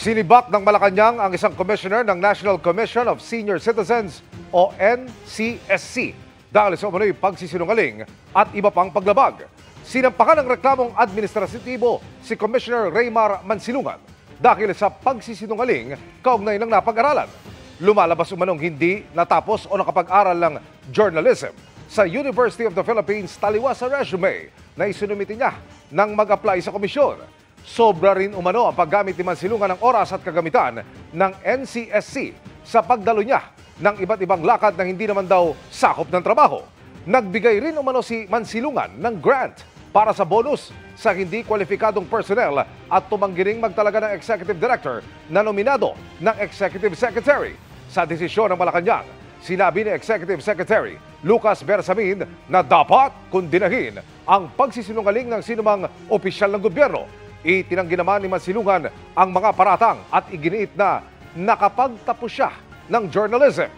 Sinibak ng Malacanang ang isang commissioner ng National Commission of Senior Citizens o NCSC dahil sa umano'y pagsisinungaling at iba pang paglabag. Sinampakan ng reklamong administratibo si Commissioner Raymar Mansilungan dahil sa pagsisinungaling kaugnay ng napag-aralan. Lumalabas umanong hindi natapos o nakapag-aral ng journalism sa University of the Philippines taliwas sa resume na isinumiti niya nang mag-apply sa komisyon. Sobra rin umano ang paggamit ni Mansilungan ng oras at kagamitan ng NCSC sa pagdalo niya ng iba't ibang lakad na hindi naman daw sakop ng trabaho. Nagbigay rin umano si Mansilungan ng grant para sa bonus sa hindi kwalipikadong personnel at tumanggi ring magtalaga ng executive director na nominado ng executive secretary. Sa desisyon ng Malacanang, sinabi ni Executive Secretary Lucas Bersamin na dapat kundinahin ang pagsisinungaling ng sinumang opisyal ng gobyerno. Itinanggi naman ni Mansilungan ang mga paratang at iginiit na nakapagtapos siya ng journalism.